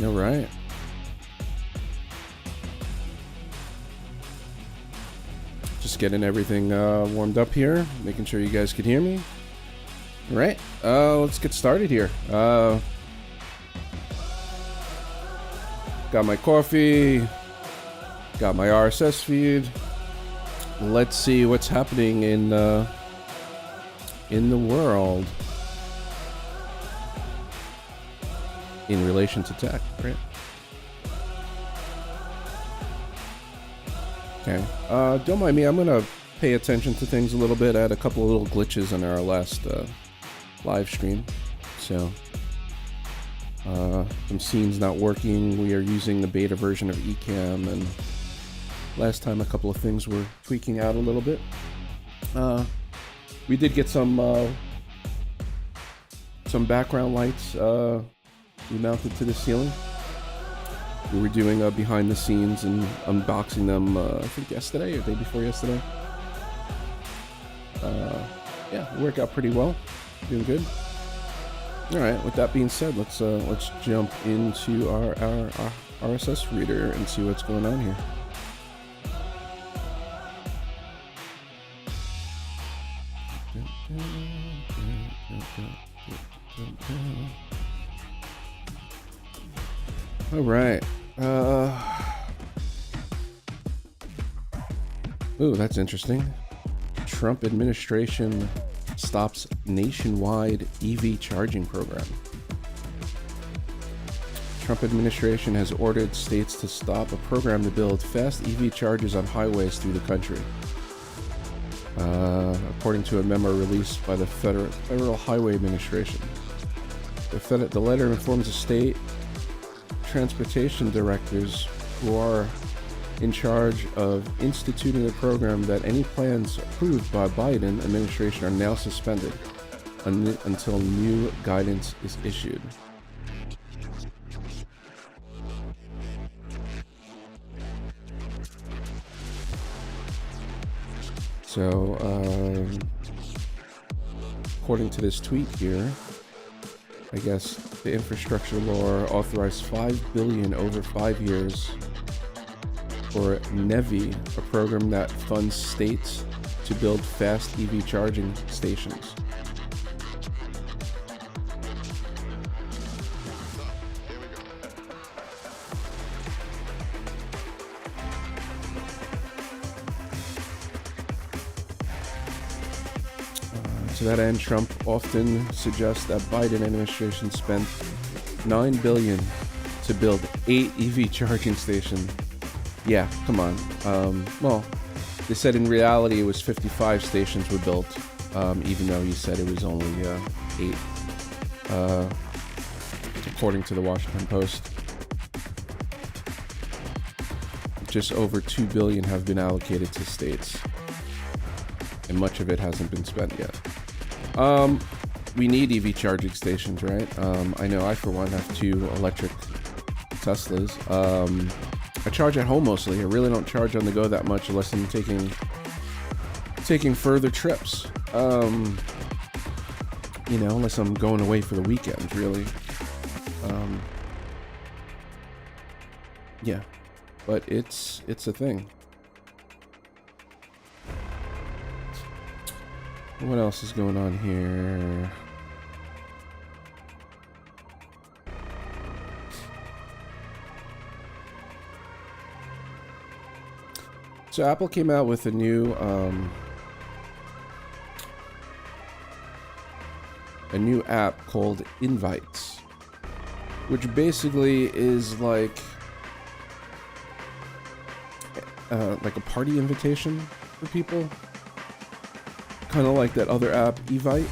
All right. Just getting everything warmed up here, making sure you guys can hear me. All right, let's get started here. Got my coffee, got my RSS feed. Let's see what's happening in the world in relation to tech, right? Okay. Don't mind me. I'm gonna pay attention to things a little bit. I had a couple of little glitches in our last live stream, so some scenes not working. We are using the beta version of Ecamm, and last time a couple of things were tweaking out a little bit. We did get some background lights mounted to the ceiling. We were doing behind the scenes and unboxing them, I think yesterday or day before yesterday. Yeah, it worked out pretty well. Doing good. All right. With that being said, let's jump into our RSS reader and see what's going on here. All right. Ooh, that's interesting. Trump administration stops nationwide EV charging program. Trump administration has ordered states to stop a program to build fast EV chargers on highways through the country. According to a memo released by the Federal Highway Administration. The letter informs the state transportation directors who are in charge of instituting the program that any plans approved by Biden administration are now suspended until new guidance is issued. So, according to this tweet here, I guess the infrastructure law authorized $5 billion over 5 years for NEVI, a program that funds states to build fast EV charging stations. To that end, Trump often suggests that Biden administration spent $9 billion to build 8 EV charging stations. Yeah, come on. Well, they said in reality it was 55 stations were built, even though he said it was only 8, according to the Washington Post. Just over $2 billion have been allocated to states, and much of it hasn't been spent yet. We need EV charging stations, right? I know I, for one, have 2 electric Teslas. I charge at home mostly. I really don't charge on the go that much unless I'm taking further trips. unless I'm going away for the weekend, really. Yeah, but it's a thing. What else is going on here? So Apple came out with a new app called Invites, which basically is like a party invitation for people, kind of like that other app, Evite.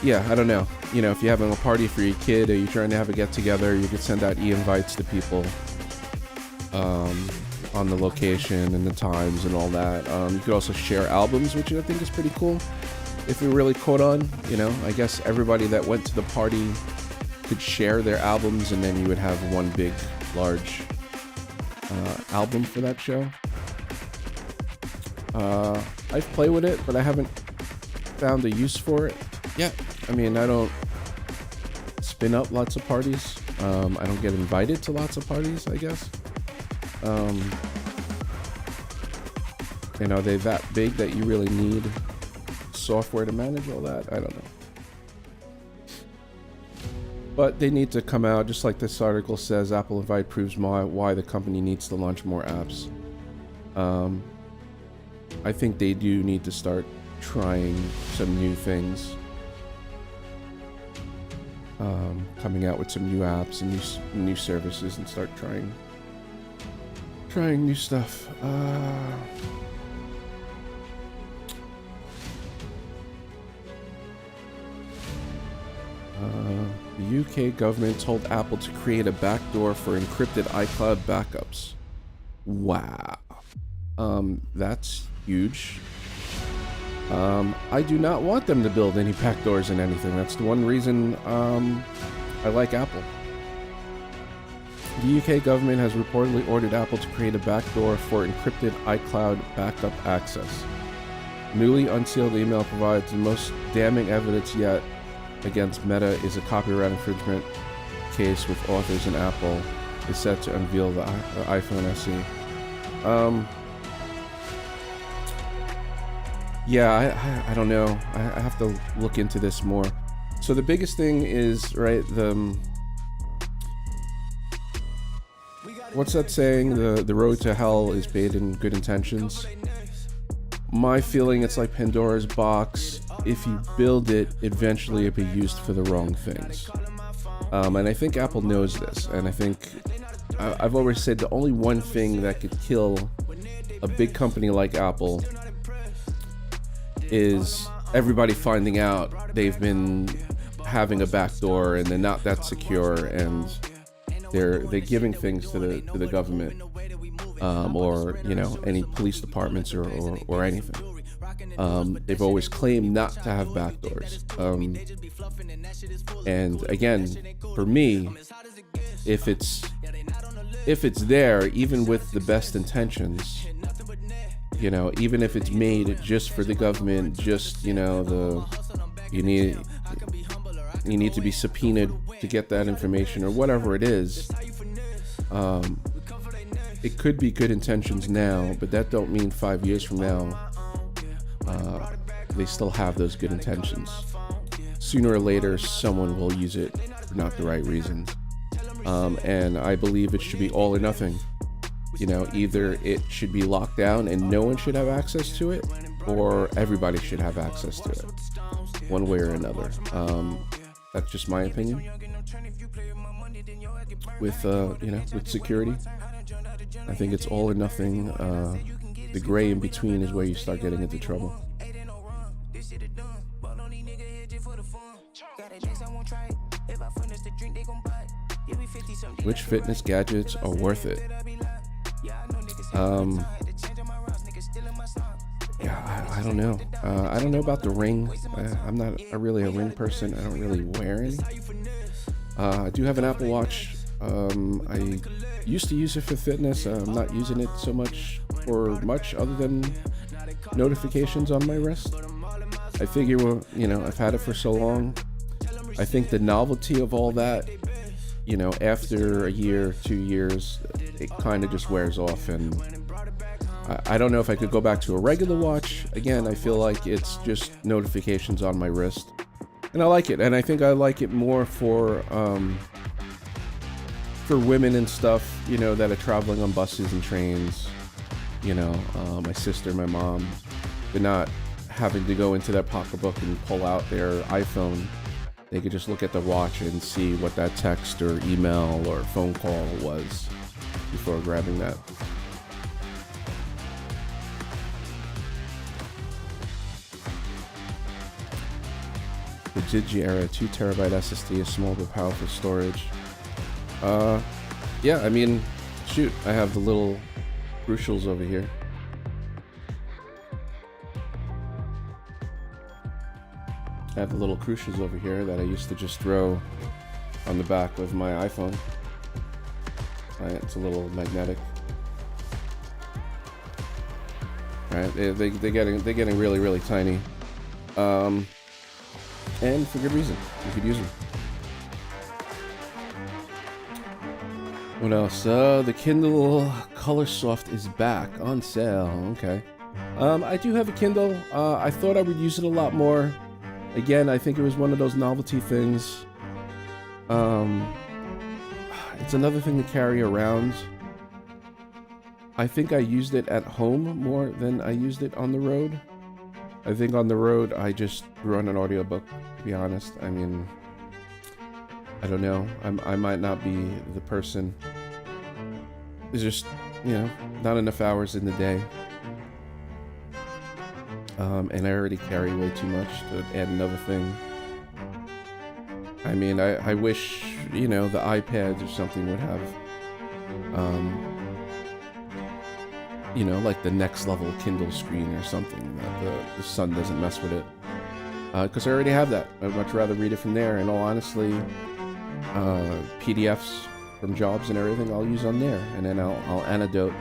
Yeah, I don't know. If you're having a party for your kid or you're trying to have a get-together, you could send out e-invites to people on the location and the times and all that. You could also share albums, which I think is pretty cool. If it really caught on, I guess everybody that went to the party could share their albums, and then you would have one big, large album for that show. I've played with it, but I haven't found a use for it yet. I mean, I don't spin up lots of parties. I don't get invited to lots of parties, I guess. Are they that big that you really need software to manage all that? I don't know. But they need to come out, just like this article says, Apple Invite proves why the company needs to launch more apps. I think they do need to start trying some new things. Coming out with some new apps and new services, and start trying new stuff. The UK government told Apple to create a backdoor for encrypted iCloud backups. Wow. That's huge. I do not want them to build any backdoors in anything. That's the one reason I like Apple. The UK government has reportedly ordered Apple to create a backdoor for encrypted iCloud backup access. Newly unsealed email provides the most damning evidence yet against Meta is a copyright infringement case with authors, and Apple is set to unveil the iPhone SE. Yeah, I don't know. I have to look into this more. So the biggest thing is, right, what's that saying? The road to hell is paved in good intentions. My feeling, it's like Pandora's box. If you build it, eventually it'll be used for the wrong things. And I think Apple knows this. And I think I've always said the only one thing that could kill a big company like Apple is everybody finding out they've been having a backdoor and they're not that secure, and they're giving things to the government, or any police departments or anything. They've always claimed not to have backdoors. And again, for me, if it's there, even with the best intentions, even if it's made just for the government, just you need to be subpoenaed to get that information or whatever it is. It could be good intentions now, but that don't mean 5 years from now they still have those good intentions. Sooner or later, someone will use it for not the right reasons. And I believe it should be all or nothing. Either it should be locked down and no one should have access to it, or everybody should have access to it, one way or another. That's just my opinion. With security, I think it's all or nothing. The gray in between is where you start getting into trouble. Which fitness gadgets are worth it? I don't know. I don't know about the ring. I'm not really a ring person. I don't really wear any. I do have an Apple Watch. I used to use it for fitness. I'm not using it so much for much other than notifications on my wrist. I figure, well, you know, I've had it for so long. I think the novelty of all that, you know, after a year, 2 years, it kind of just wears off. And I don't know if I could go back to a regular watch. Again, I feel like it's just notifications on my wrist. And I like it. And I think I like it more for women and stuff, you know, that are traveling on buses and trains. You know, my sister, my mom, they're not having to go into their pocketbook and pull out their iPhone. They could just look at the watch and see what that text or email or phone call was before grabbing that. The Digi era, 2 terabyte SSD, is small but powerful storage. Yeah, I mean, shoot, I have the little crucials over here. I have the little crucials over here that I used to just throw on the back of my iPhone. It's a little magnetic. Right, they're getting really tiny, and for good reason. You could use them. What else? The Kindle Color Soft is back on sale. Okay. I do have a Kindle. I thought I would use it a lot more. Again, I think it was one of those novelty things. It's another thing to carry around. I think I used it at home more than I used it on the road. I think on the road, I just threw on an audiobook, to be honest. I mean, I don't know. I might not be the person. There's just, you know, not enough hours in the day. And I already carry way too much to add another thing. I mean, I wish, you know, the iPads or something would have, you know, like the next level Kindle screen or something that the sun doesn't mess with it. Because I already have that. I'd much rather read it from there. And all honestly, PDFs from jobs and everything I'll use on there. And then I'll annotate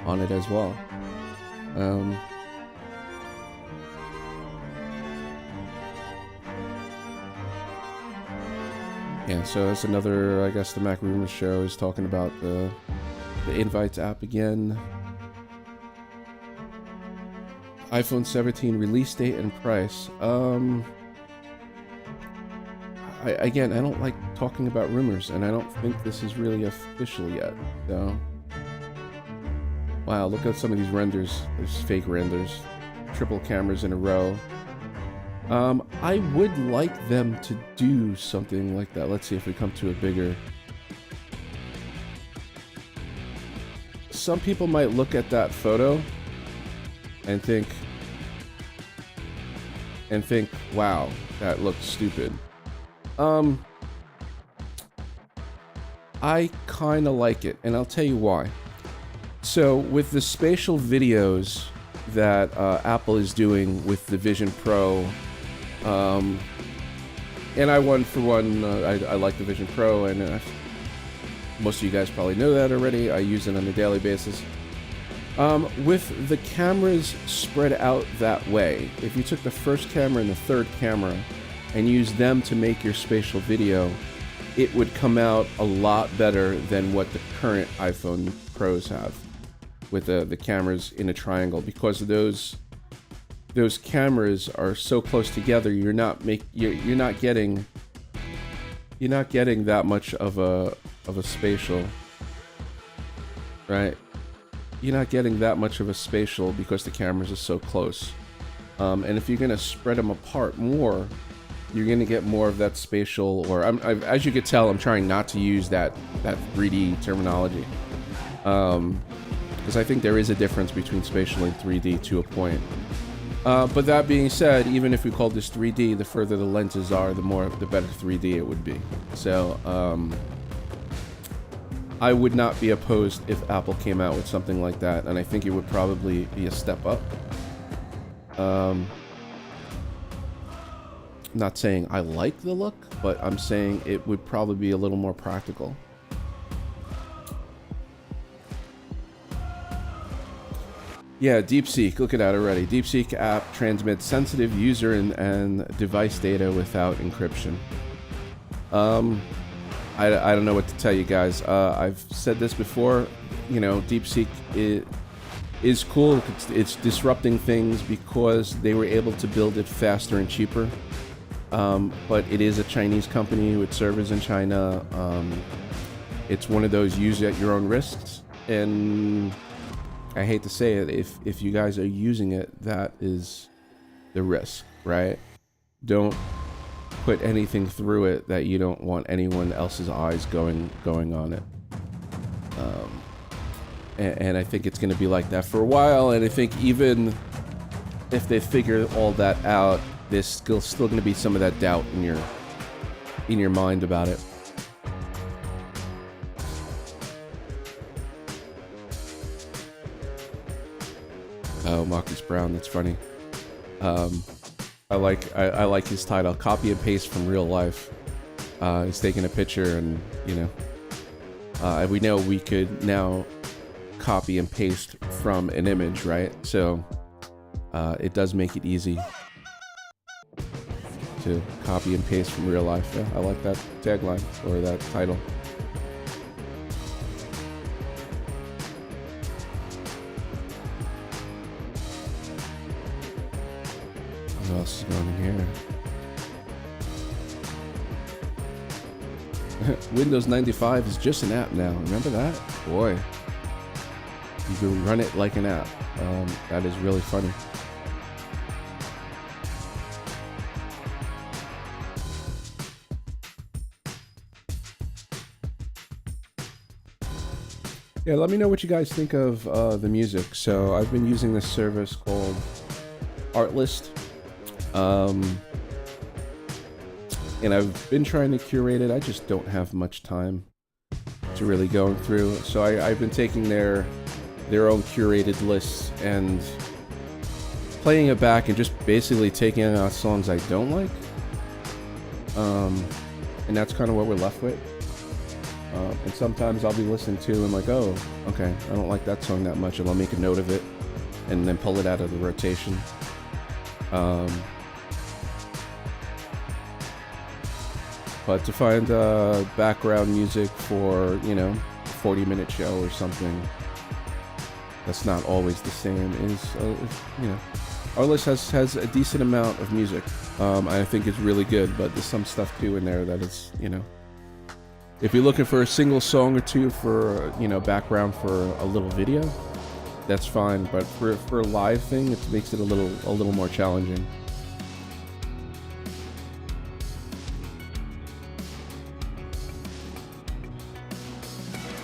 on it as well. Yeah, so that's another, I guess the Mac Rumors show is talking about the Invites app again. iPhone 17 release date and price. I don't like talking about rumors, and I don't think this is really official yet. So, wow, look at some of these renders. There's fake renders, triple cameras in a row. I would like them to do something like that. Let's see if we come to a bigger... Some people might look at that photo and think, wow, that looks stupid. I kind of like it, and I'll tell you why. So, with the spatial videos that Apple is doing with the Vision Pro, and I like the Vision Pro, and most of you guys probably know that already. I use it on a daily basis. With the cameras spread out that way, if you took the first camera and the third camera and used them to make your spatial video, it would come out a lot better than what the current iPhone Pros have with the cameras in a triangle, because those cameras are so close together. You're not getting that much of a spatial, right? You're not getting that much of a spatial because the cameras are so close. And if you're gonna spread them apart more, you're gonna get more of that spatial. Or as you could tell, I'm trying not to use that 3D terminology, because I think there is a difference between spatial and 3D to a point. But that being said, even if we call this 3D, the further the lenses are, the better 3D it would be. So, I would not be opposed if Apple came out with something like that, and I think it would probably be a step up. Not saying I like the look, but I'm saying it would probably be a little more practical. Yeah, DeepSeek. Look at that already. DeepSeek app transmits sensitive user and device data without encryption. I don't know what to tell you guys. I've said this before. You know, DeepSeek is cool. It's disrupting things because they were able to build it faster and cheaper. But it is a Chinese company with servers in China. It's one of those use at your own risks. And I hate to say it, if you guys are using it, that is the risk, right? Don't put anything through it that you don't want anyone else's eyes going on it. And I think it's going to be like that for a while. And I think even if they figure all that out, there's still going to be some of that doubt in your mind about it. Oh, Marcus Brown, that's funny. I like his title, copy and paste from real life. He's taking a picture and, you know, we know we could now copy and paste from an image, right? So it does make it easy to copy and paste from real life. Yeah, I like that tagline or that title. What else is going in here? Windows 95 is just an app now. Remember that? Boy, you can run it like an app. That is really funny. Yeah, let me know what you guys think of the music. So I've been using this service called Artlist. And I've been trying to curate it. I just don't have much time to really go through. So I've been taking their own curated lists and playing it back and just basically taking out songs I don't like. And that's kind of what we're left with. And sometimes I'll be listening to and like, oh, okay, I don't like that song that much, and I'll make a note of it and then pull it out of the rotation. But to find background music for, you know, a 40-minute show or something that's not always the same is, you know, our list has a decent amount of music. I think it's really good, but there's some stuff too in there that is, you know, if you're looking for a single song or two for, you know, background for a little video, that's fine. But for a live thing, it makes it a little more challenging.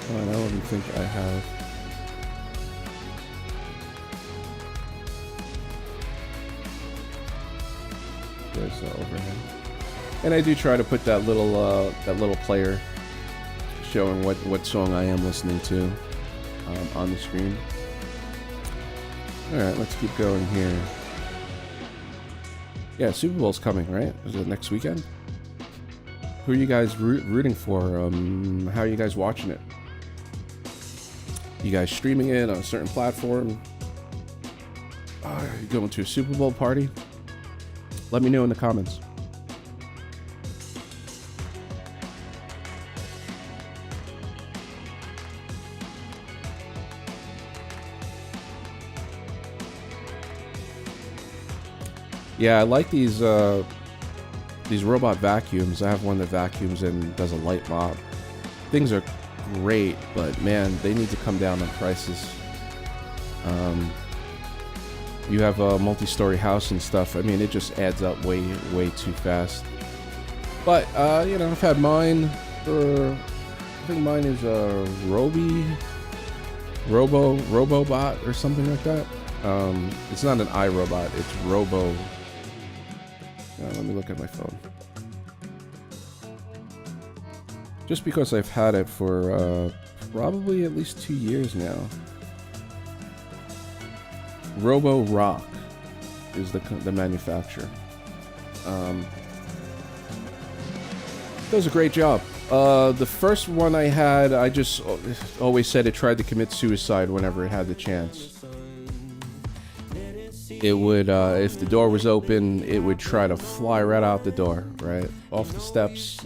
I don't even think I have. There's the overhead, and I do try to put that little player showing what song I am listening to on the screen. All right, let's keep going here. Yeah, Super Bowl's coming, right? Is it next weekend? Who are you guys rooting for? How are you guys watching it? You guys streaming it on a certain platform? You going to a Super Bowl party? Let me know in the comments. Yeah, I like these robot vacuums. I have one that vacuums and does a light mop. Things are great, but man, they need to come down on prices. You have a multi-story house and stuff. I mean, it just adds up way too fast. But you know, I've had mine for, I think mine is a Robobot or something like that. It's not an iRobot, it's Robo. Let me look at my phone. Just because I've had it for probably at least 2 years now. Robo Rock is the manufacturer. Does a great job. The first one I had, I just always said it tried to commit suicide whenever it had the chance. it would, if the door was open, it would try to fly right out the door, right? Off the steps.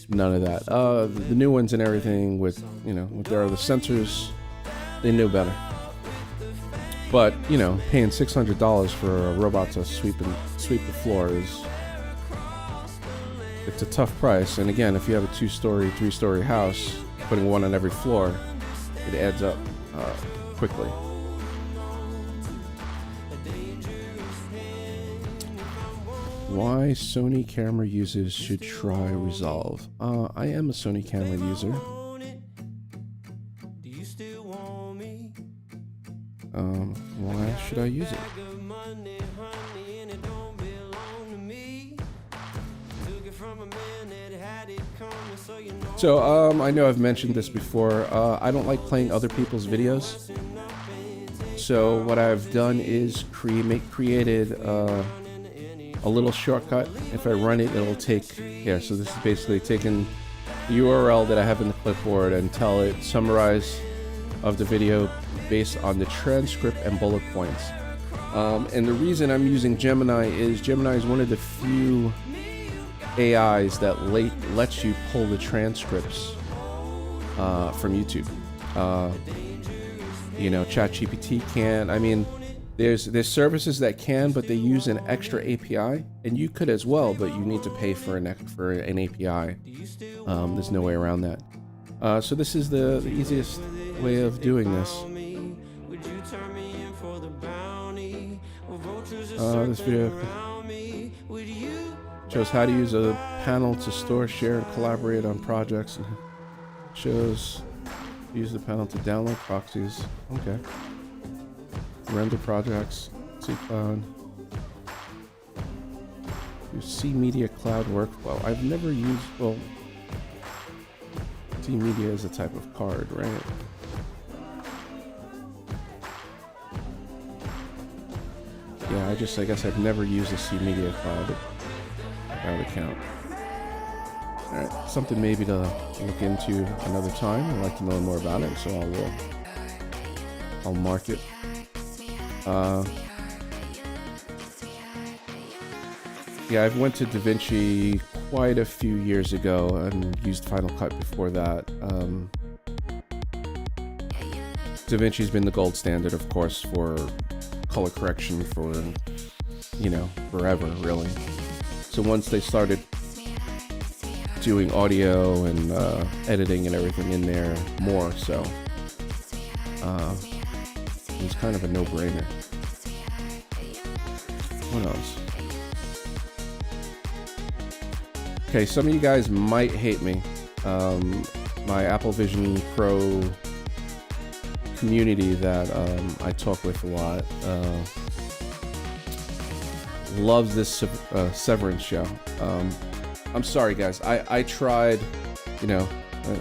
None of that. The new ones and everything with, you know, with the sensors, they knew better. But, you know, paying $600 for a robot to sweep the floor it's a tough price. And again, if you have a 2-story, 3-story house, putting one on every floor, it adds up quickly. Why Sony camera users should try Resolve. I am a Sony camera user. Why should I use it? So, I know I've mentioned this before. I don't like playing other people's videos. So what I've done is created a little shortcut. If I run it, it'll take, so this is basically taking the URL that I have in the clipboard and tell it summarize of the video based on the transcript and bullet points. And the reason I'm using Gemini is one of the few AIs that lets you pull the transcripts from YouTube. You know, ChatGPT can't. I mean, there's services that can, but they use an extra API, and you could as well, but you need to pay for an API. There's no way around that. So this is the easiest way of doing this. This video shows how to use a panel to store, share, and collaborate on projects. Shows use the panel to download proxies. Okay. Render projects. iCloud. Use C Media Cloud workflow. I've never used, well, C Media is a type of card, right? Yeah, I guess I've never used a C Media Cloud account. Alright, something maybe to look into another time. I'd like to know more about it, so I'll mark it. Yeah, I've went to DaVinci quite a few years ago and used Final Cut before that. DaVinci's been the gold standard, of course, for color correction for, you know, forever, really. So once they started doing audio and editing and everything in there more, so it was kind of a no-brainer. What else? Okay, some of you guys might hate me. My Apple Vision Pro community that I talk with a lot loves this Severance show. I'm sorry, guys. I tried, you know,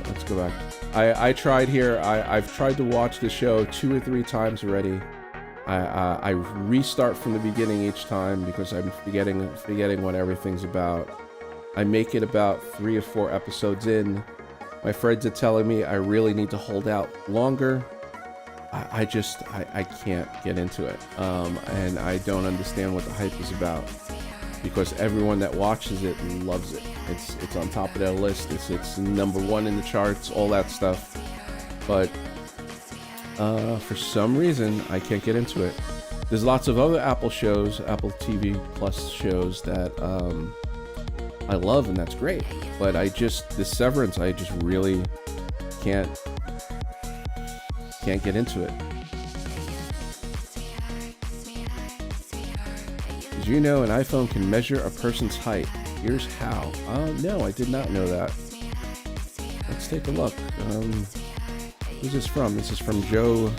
let's go back. I tried here. I've tried to watch the show 2 or 3 times already. I restart from the beginning each time because I'm forgetting what everything's about. I make it about 3 or 4 episodes in. My friends are telling me I really need to hold out longer. I can't get into it. And I don't understand what the hype is about, because everyone that watches it loves it. It's on top of their list. It's #1 in the charts, all that stuff. But for some reason, I can't get into it. There's lots of other Apple shows, Apple TV Plus shows that I love, and that's great. But the Severance, I just really can't get into it. Did you know an iPhone can measure a person's height? Here's how. No, I did not know that. Let's take a look. Who's this from? This is from Joe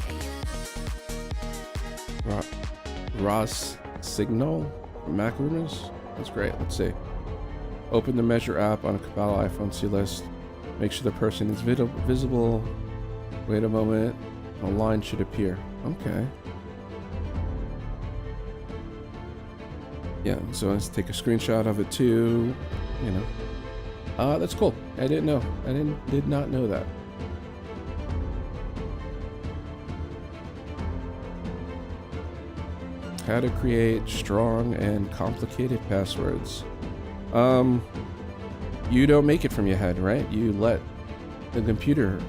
Ross Signal from Mac Rumors. That's great. Let's see. Open the Measure app on a Kabbalah iPhone C list. Make sure the person is visible. Wait a moment. A line should appear. Okay. Yeah, so let's take a screenshot of it too. You know. That's cool. I didn't know. Did not know that. How to create strong and complicated passwords. You don't make it from your head, right? You let the computer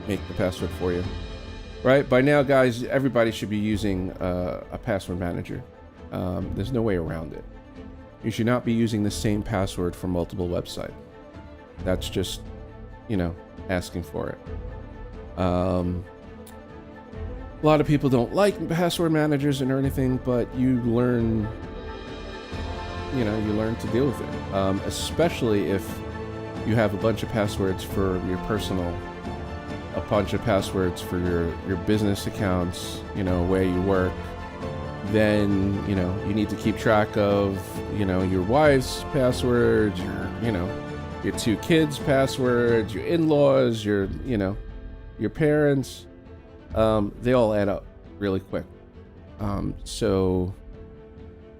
make the password for you, right? By now, guys, everybody should be using a password manager. There's no way around it. You should not be using the same password for multiple websites. That's just, you know, asking for it. A lot of people don't like password managers and anything, but you learn, you learn to deal with it. Especially if you have a bunch of passwords for your personal, a bunch of passwords for your business accounts, where you work. Then, you need to keep track of, your wife's passwords, your two kids' passwords, your in-laws, your parents. They all add up really quick. So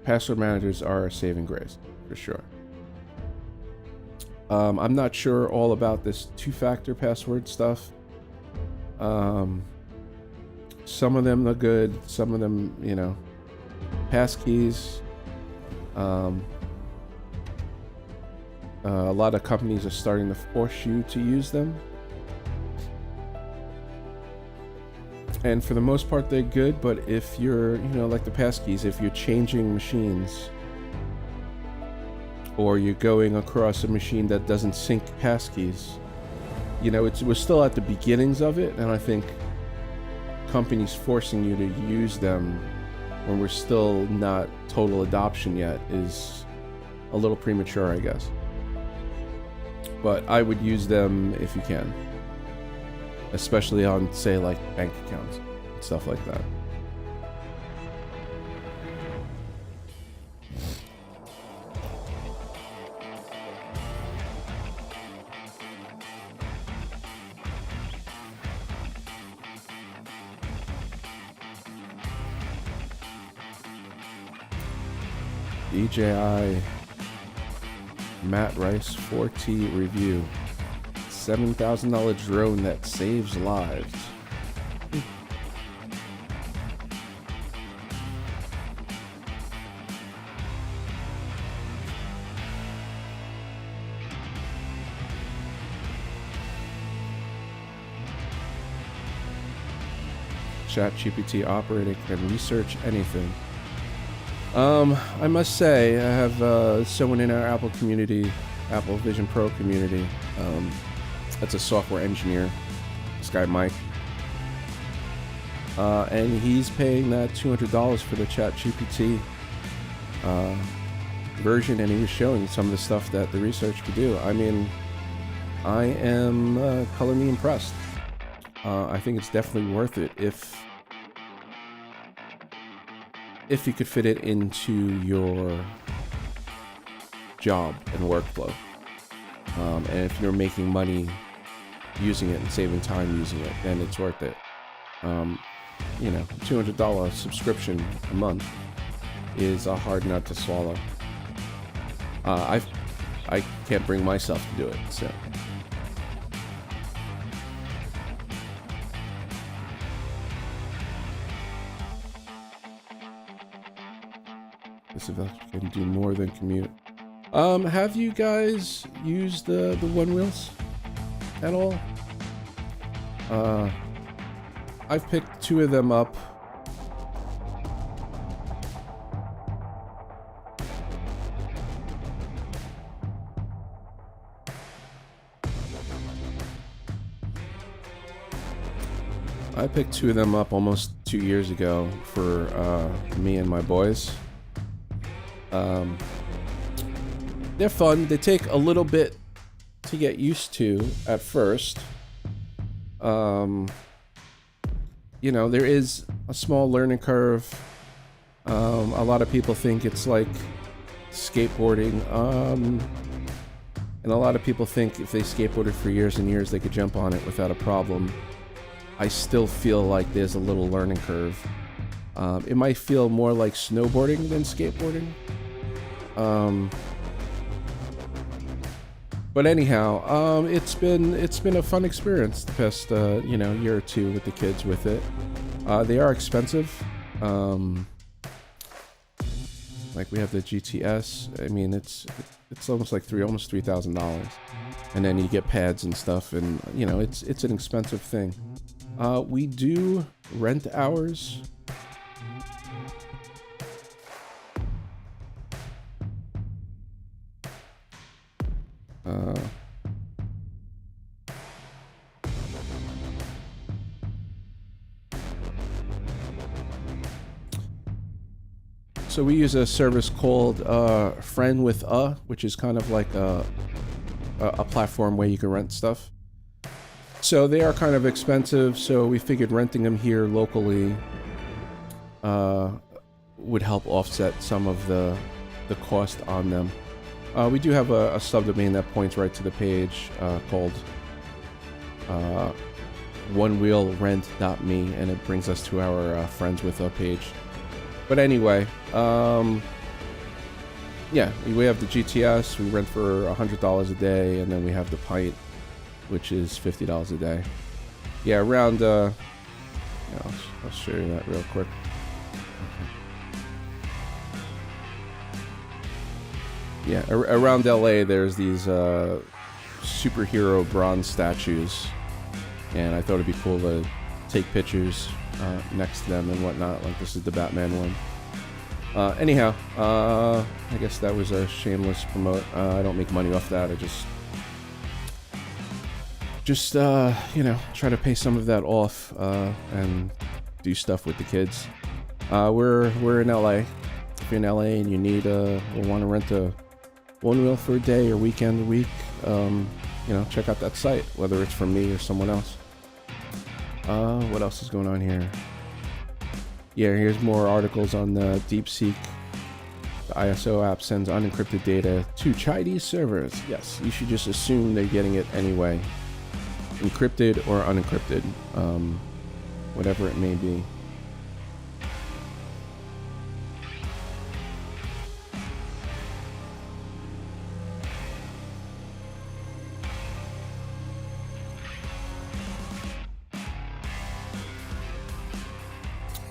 password managers are a saving grace for sure. I'm not sure all about this two-factor password stuff. Some of them are good, some of them, passkeys. A lot of companies are starting to force you to use them. And for the most part, they're good, but if you're, like the passkeys, if you're changing machines or you're going across a machine that doesn't sync passkeys, we're still at the beginnings of it, and I think companies forcing you to use them when we're still not total adoption yet is a little premature, I guess. But I would use them if you can, especially on, say, like bank accounts and stuff like that. DJI Matt Rice 4T review. $7,000 drone that saves lives. ChatGPT operator can research anything. I must say, I have someone in our Apple community, Apple Vision Pro community, that's a software engineer, this guy Mike, and he's paying that $200 for the ChatGPT version, and he was showing some of the stuff that the research could do. I mean, I am colorfully impressed. I think it's definitely worth it if you could fit it into your job and workflow. And if you're making money using it and saving time using it, then it's worth it. $200 subscription a month is a hard nut to swallow. I can't bring myself to do it, so. This event can do more than commute. Have you guys used the OneWheels at all? I've picked 2 of them up. I picked 2 of them up almost 2 years ago for me and my boys. They're fun. They take a little bit to get used to at first. There is a small learning curve. A lot of people think it's like skateboarding. And a lot of people think if they skateboarded for years and years, they could jump on it without a problem. I still feel like there's a little learning curve. It might feel more like snowboarding than skateboarding. But anyhow, it's been a fun experience the past year or two with the kids with it. They are expensive. Like we have the GTS. I mean, it's almost like almost $3,000, and then you get pads and stuff, and you know, it's an expensive thing. We do rent hours. So we use a service called Friend with which is kind of like a platform where you can rent stuff. So they are kind of expensive, so we figured renting them here locally would help offset some of the cost on them. We do have a subdomain that points right to the page called OneWheelRent.me, and it brings us to our Friends with page. But anyway, yeah, we have the GTS. We rent for $100 a day, and then we have the Pint, which is $50 a day. Yeah, around. Yeah, I'll show you that real quick. Yeah, around LA, there's these superhero bronze statues, and I thought it'd be cool to take pictures next to them and whatnot. Like this is the Batman one. Anyhow, I guess that was a shameless promote. I don't make money off that. I just you know, try to pay some of that off and do stuff with the kids. We're in LA. If you're in LA and you need or want to rent a OneWheel for a day or weekend a week, you know, check out that site, whether it's from me or someone else. What else is going on here? Yeah, here's more articles on the DeepSeek. The ISO app sends unencrypted data to Chinese servers. Yes, you should just assume they're getting it anyway. Encrypted or unencrypted, whatever it may be.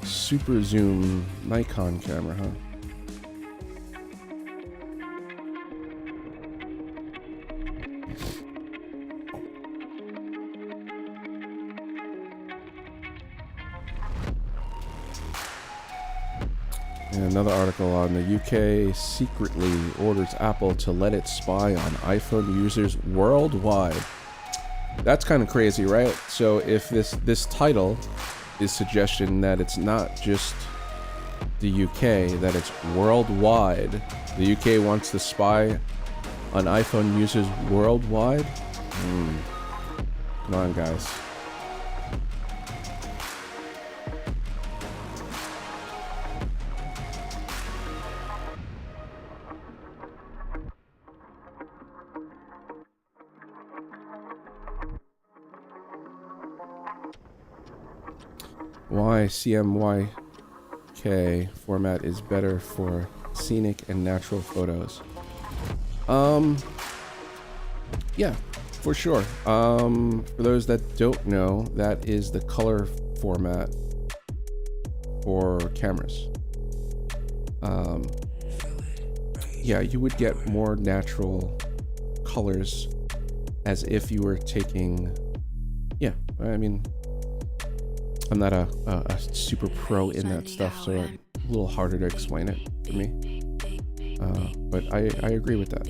Super zoom Nikon camera, huh? And another article on the UK secretly orders Apple to let it spy on iPhone users worldwide. That's kind of crazy, right? So if this title is suggestion that it's not just the UK, that it's worldwide. The UK wants to spy on iPhone users worldwide? Come on, guys. Why CMYK format is better for scenic and natural photos. Yeah, for sure. For those that don't know, that is the color format for cameras. Yeah, you would get more natural colors as if you were taking, yeah, I mean, I'm not a super pro in that stuff, so it's a little harder to explain it for me. But I agree with that.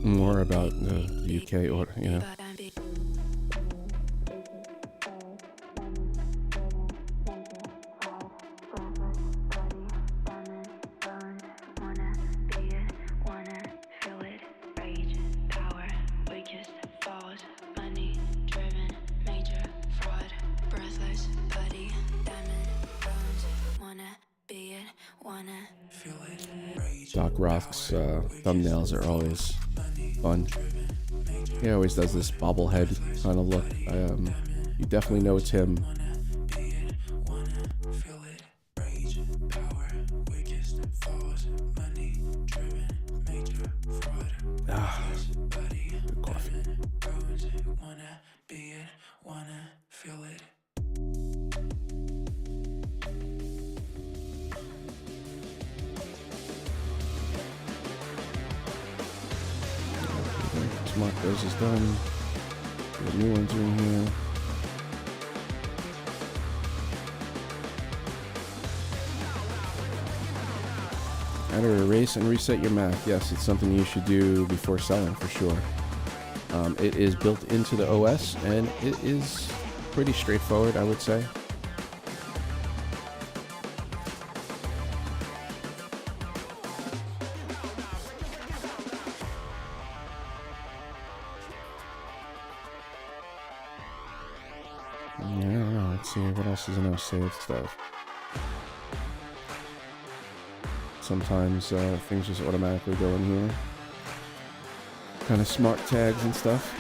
More about the UK, or you know. Doc Roth's thumbnails are always fun. He always does this bobblehead kind of look. You definitely know it's him. wanna be it, wanna feel it. Timecodes is done. The new ones are in here. How to erase and reset your Mac. Yes, it's something you should do before selling for sure. It is built into the OS and it is pretty straightforward, I would say. Yeah, I don't know. Let's see what else is in our saved stuff. Sometimes things just automatically go in here. Kind of smart tags and stuff.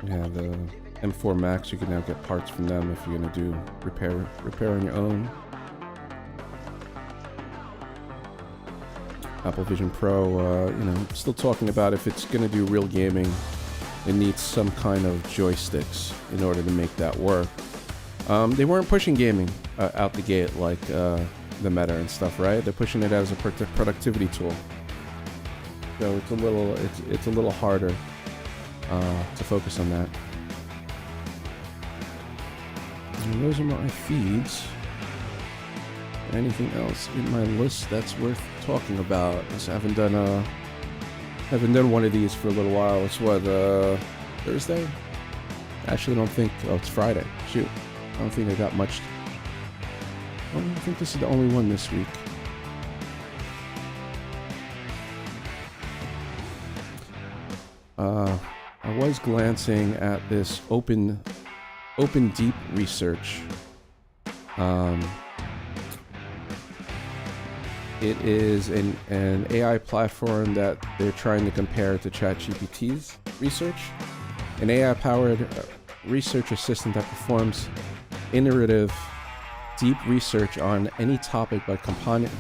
Yeah, the M4 Max, you can now get parts from them if you're gonna do repair on your own. Apple Vision Pro, you know, still talking about if it's gonna do real gaming, it needs some kind of joysticks in order to make that work. They weren't pushing gaming out the gate like the Meta and stuff, right? They're pushing it as a productivity tool, so it's a little harder to focus on that. And those are my feeds. Anything else in my list that's worth talking about? I haven't done one of these for a little while. It's what, Thursday? Actually, I don't think. Oh, it's Friday. Shoot, I don't think I got much. I think this is the only one this week. I was glancing at this Open Deep Research. It is an AI platform that they're trying to compare to ChatGPT's research. An AI-powered research assistant that performs iterative, deep research on any topic by combining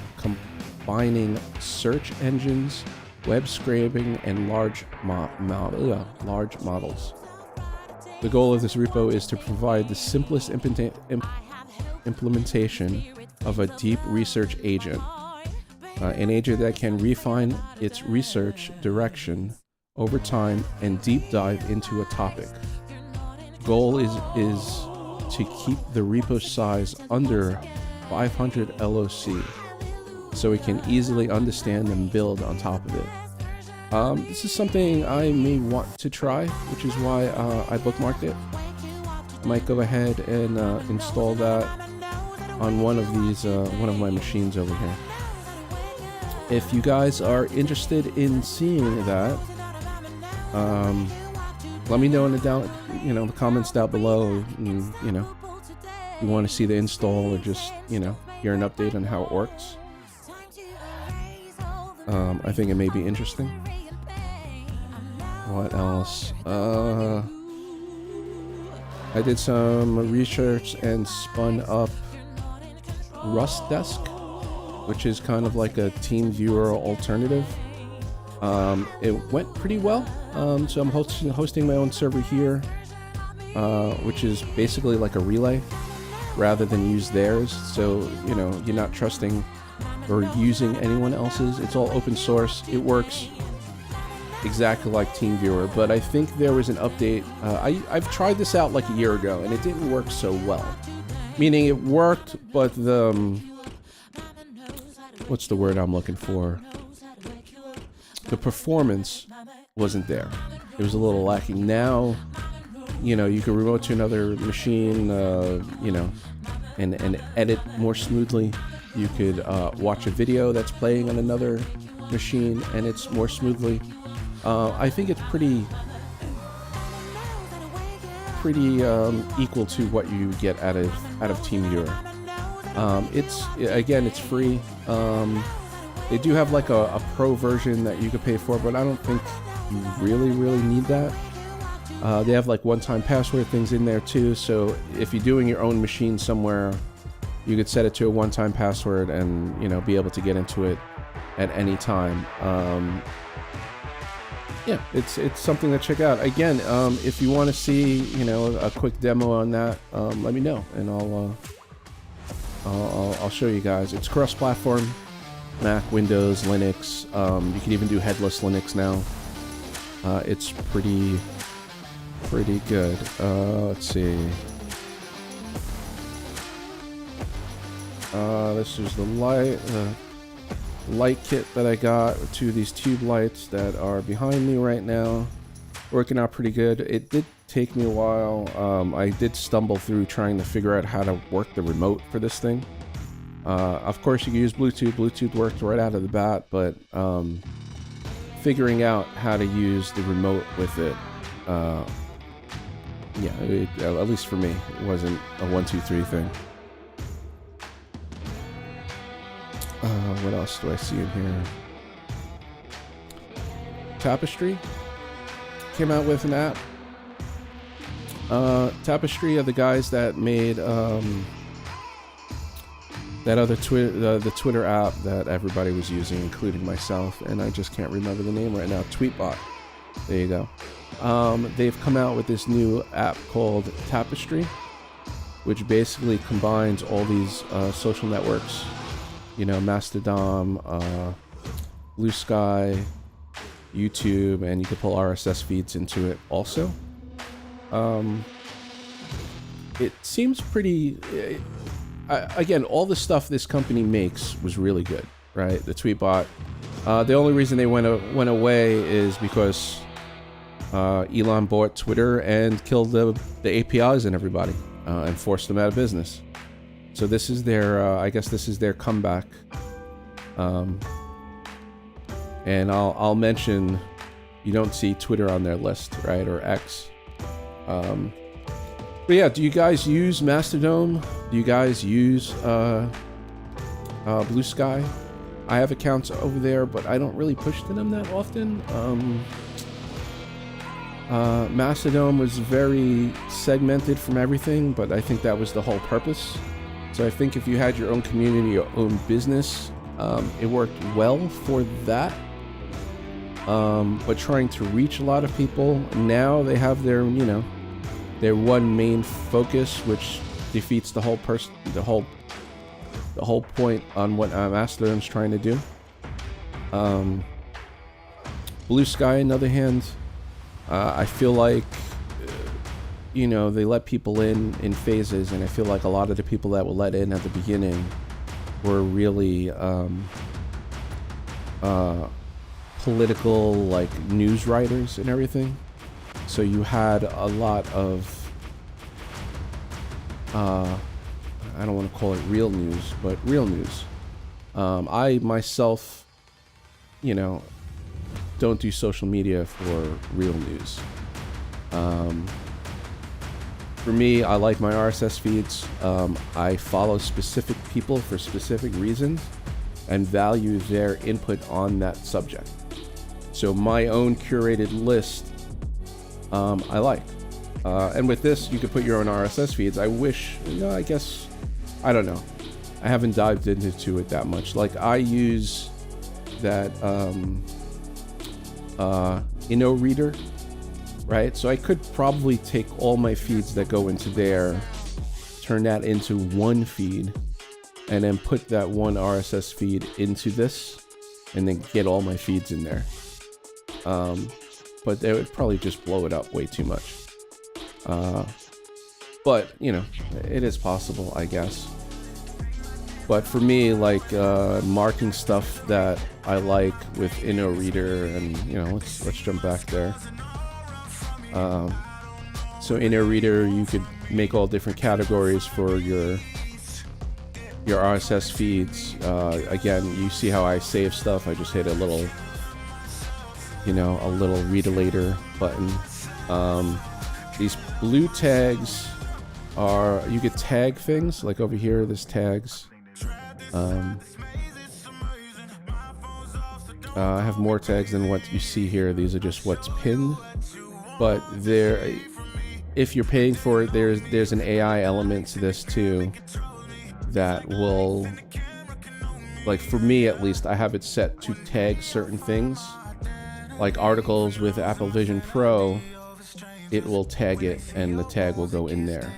search engines, web scraping, and large models. The goal of this repo is to provide the simplest implementation of a deep research agent, an agent that can refine its research direction over time and deep dive into a topic. Goal is to keep the repo size under 500 LOC, so we can easily understand and build on top of it. This is something I may want to try, which is why I bookmarked it. I might go ahead and install that on one of my machines over here. If you guys are interested in seeing that, let me know in the comments down below. And, you want to see the install or just hear an update on how it works. I think it may be interesting. What else? I did some research and spun up RustDesk, which is kind of like a TeamViewer alternative. It went pretty well. So I'm hosting my own server here, which is basically like a relay rather than use theirs. So, you're not trusting or using anyone else's. It's all open source. It works exactly like TeamViewer, but I think there was an update. I've tried this out like a year ago and it didn't work so well. Meaning it worked, but what's the word I'm looking for? The performance wasn't there. It was a little lacking. Now, you can remote to another machine, and edit more smoothly. You could watch a video that's playing on another machine and it's more smoothly. I think it's pretty equal to what you get out of TeamViewer. It's free. They do have like a pro version that you could pay for, but I don't think you really need that. They have like one-time password things in there too, so if you're doing your own machine somewhere, you could set it to a one-time password and, you know, be able to get into it at any time. Yeah, it's something to check out. Again, if you want to see, you know, a quick demo on that, let me know, and I'll show you guys. It's cross-platform, Mac, Windows, Linux. You can even do headless Linux now. It's pretty good. Let's see. This is the light kit that I got. Two of these tube lights that are behind me right now. Working out pretty good. It did take me a while. I did stumble through trying to figure out how to work the remote for this thing. Of course, you can use Bluetooth. Bluetooth worked right out of the bat, but figuring out how to use the remote with it, at least for me, it wasn't a 1, 2, 3 thing. What else do I see in here? Tapestry came out with an app. Tapestry are the guys that made that other the Twitter app that everybody was using, including myself, and I just can't remember the name right now. Tweetbot. There you go. They've come out with this new app called Tapestry, which basically combines all these social networks. You know, Mastodon, Blue Sky, YouTube, and you can pull RSS feeds into it also. It seems pretty... again, all the stuff this company makes was really good, right? The Tweetbot. The only reason they went away is because Elon bought Twitter and killed the APIs and everybody, and forced them out of business. So this is their, I guess this is their comeback. And I'll mention, you don't see Twitter on their list, right? Or X. But yeah, do you guys use Mastodon? Do you guys use Blue Sky? I have accounts over there, but I don't really push to them that often. Mastodon was very segmented from everything, but I think that was the whole purpose. So I think if you had your own community, your own business, it worked well for that. But trying to reach a lot of people, now they have their, you know, their one main focus, which defeats the whole the whole point on what Mastodon's trying to do. Blue Sky, on the other hand, I feel like, you know, they let people in phases, and I feel like a lot of the people that were let in at the beginning were really political, like, news writers and everything. So you had a lot of I don't want to call it real news, but real news. I myself, you know, don't do social media for real news. For me, I like my RSS feeds. I follow specific people for specific reasons and value their input on that subject. So my own curated list, I like. And with this, you could put your own RSS feeds. I wish, you know, I guess, I don't know. I haven't dived into it that much. Like, I use that InnoReader, right? So I could probably take all my feeds that go into there, turn that into one feed, and then put that one RSS feed into this, and then get all my feeds in there. But they would probably just blow it up way too much. But, you know, it is possible, I guess. But for me, like, marking stuff that I like with InnoReader, and, you know, let's jump back there. So InnoReader, you could make all different categories for your RSS feeds. Again, you see how I save stuff. I just hit a little, you know, a little read later button. These blue tags are you could tag things. Like over here, there's tags. I have more tags than what you see here. These are just what's pinned. But there, if you're paying for it, there's an AI element to this too that will, like for me at least, I have it set to tag certain things. Like articles with Apple Vision Pro, it will tag it and the tag will go in there.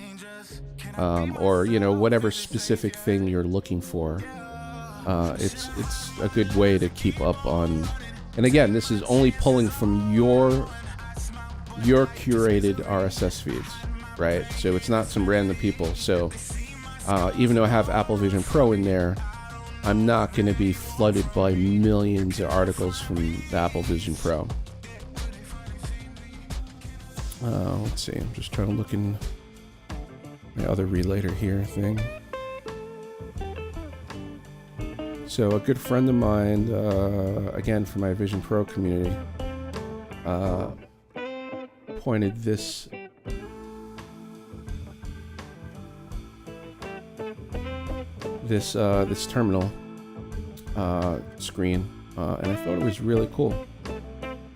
Or, you know, whatever specific thing you're looking for. It's a good way to keep up on, and again, this is only pulling from your curated RSS feeds, right? So it's not some random people. So even though I have Apple Vision Pro in there, I'm not going to be flooded by millions of articles from the Apple Vision Pro. Let's see, I'm just trying to look in my other relater here thing. So a good friend of mine, again from my Vision Pro community, pointed this terminal screen, and I thought it was really cool.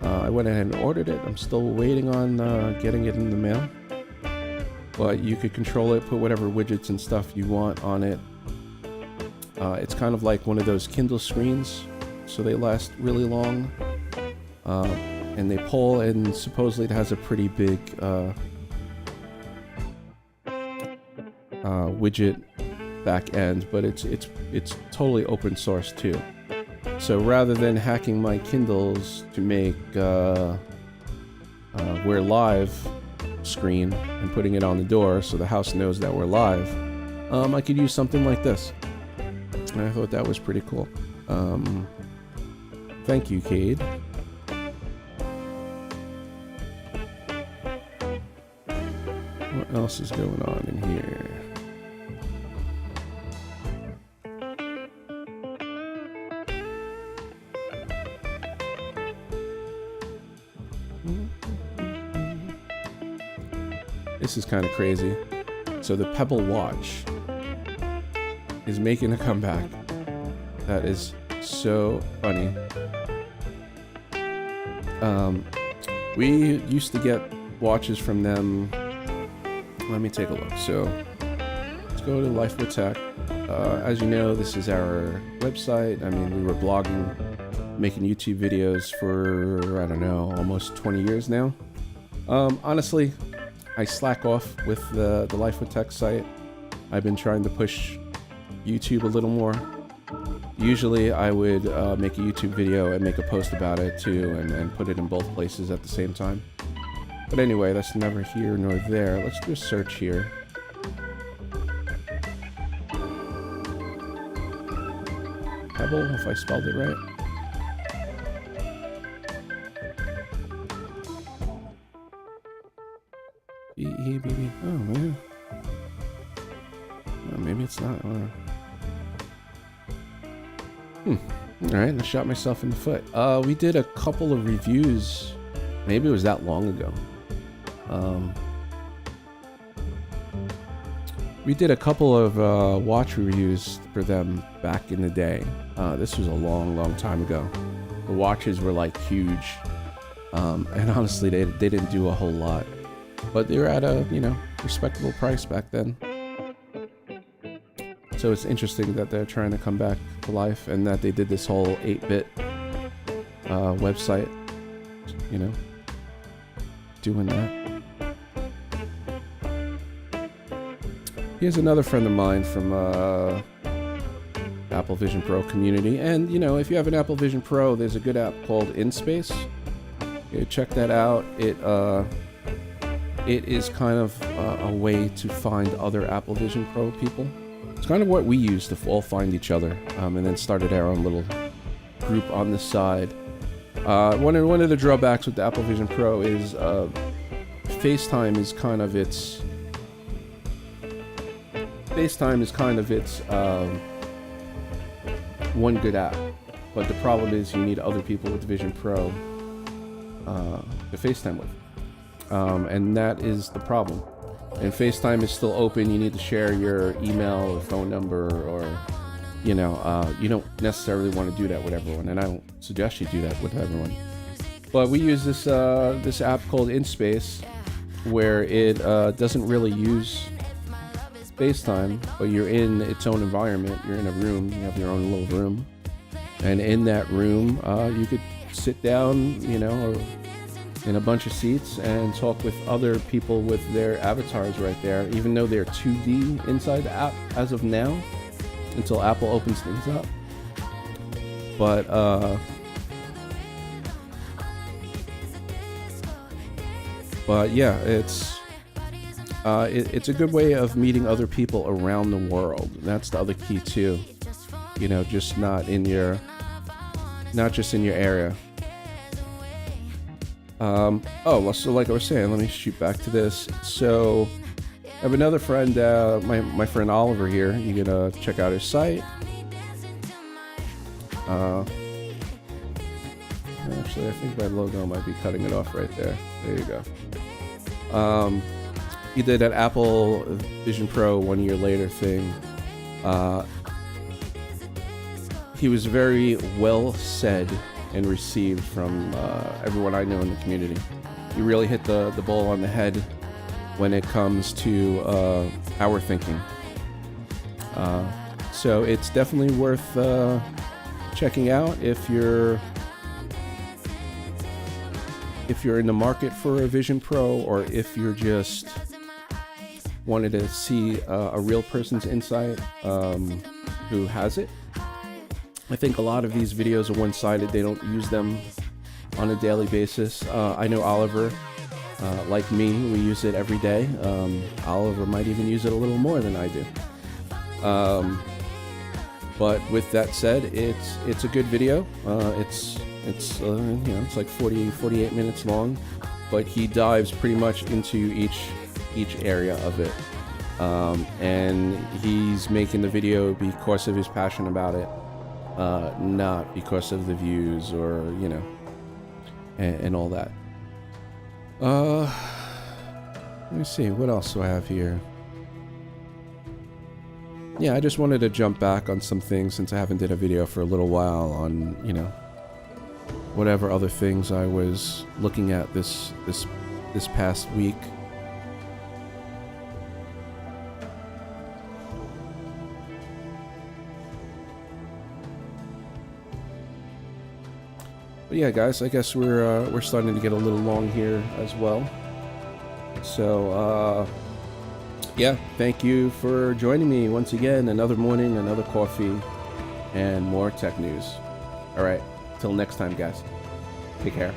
I went ahead and ordered it. I'm still waiting on getting it in the mail. But you could control it, put whatever widgets and stuff you want on it. It's kind of like one of those Kindle screens, so they last really long. And they pull, and supposedly it has a pretty big widget back end, but it's totally open source too. So rather than hacking my Kindles to make we're live screen and putting it on the door so the house knows that we're live, I could use something like this. And I thought that was pretty cool. Thank you, Cade. What else is going on in here? This is kind of crazy. So the Pebble Watch is making a comeback. That is so funny. We used to get watches from them. Let me take a look. So let's go to Life with Tech. As you know, this is our website. I mean, we were blogging, making YouTube videos for, I don't know, almost 20 years now. Honestly, I slack off with the Life with Tech site. I've been trying to push YouTube a little more. Usually I would make a YouTube video and make a post about it too, and put it in both places at the same time. But anyway, that's neither here nor there. Let's do a search here. Pebble, if I spelled it right. B-E-B-B. Oh, man. Oh, maybe it's not. Alright, I shot myself in the foot. We did a couple of reviews. Maybe it was that long ago. We did a couple of watch reviews for them back in the day. This was a long time ago. The watches were like huge. And honestly, they didn't do a whole lot. But they were at a, you know, respectable price back then. So it's interesting that they're trying to come back to life, and that they did this whole 8-bit website, you know, doing that. Here's another friend of mine from Apple Vision Pro community, and you know, if you have an Apple Vision Pro, there's a good app called InSpace. You check that out. It is kind of a way to find other Apple Vision Pro people. It's kind of what we use to all find each other, and then started our own little group on the side. One of the drawbacks with the Apple Vision Pro is FaceTime is kind of its one good app, but the problem is you need other people with the Vision Pro to FaceTime with, and that is the problem. and FaceTime is still open. You need to share your email or phone number, or you don't necessarily want to do that with everyone, and I don't suggest you do that with everyone. But we use this this app called InSpace, where it doesn't really use FaceTime, but you're in its own environment. You're in a room. You have your own little room, and in that room, you could sit down, or in a bunch of seats and talk with other people with their avatars right there, even though they're 2D inside the app as of now, until Apple opens things up. But yeah, it's a good way of meeting other people around the world. That's the other key too. Just not just in your area. So like I was saying, let me shoot back to this. So I have another friend, my friend Oliver here. You can check out his site. Actually, I think my logo might be cutting it off right there. There you go. He did that Apple Vision Pro 1 year later thing. He was very well said and received from everyone I know in the community. You really hit the ball on the head when it comes to our thinking. So it's definitely worth checking out if you're in the market for a Vision Pro, or if you're just wanted to see a real person's insight who has it. I think a lot of these videos are one-sided. They don't use them on a daily basis. I know Oliver, like me, we use it every day. Oliver might even use it a little more than I do. But with that said, it's a good video. It's like 48 minutes long, but he dives pretty much into each area of it. And he's making the video because of his passion about it. Not because of the views or and all that. Let me see, what else do I have here? Yeah, I just wanted to jump back on some things since I haven't did a video for a little while on whatever other things I was looking at this past week. But yeah, guys, I guess we're starting to get a little long here as well. So yeah, thank you for joining me once again. Another morning, another coffee, and more tech news. All right, till next time, guys. Take care.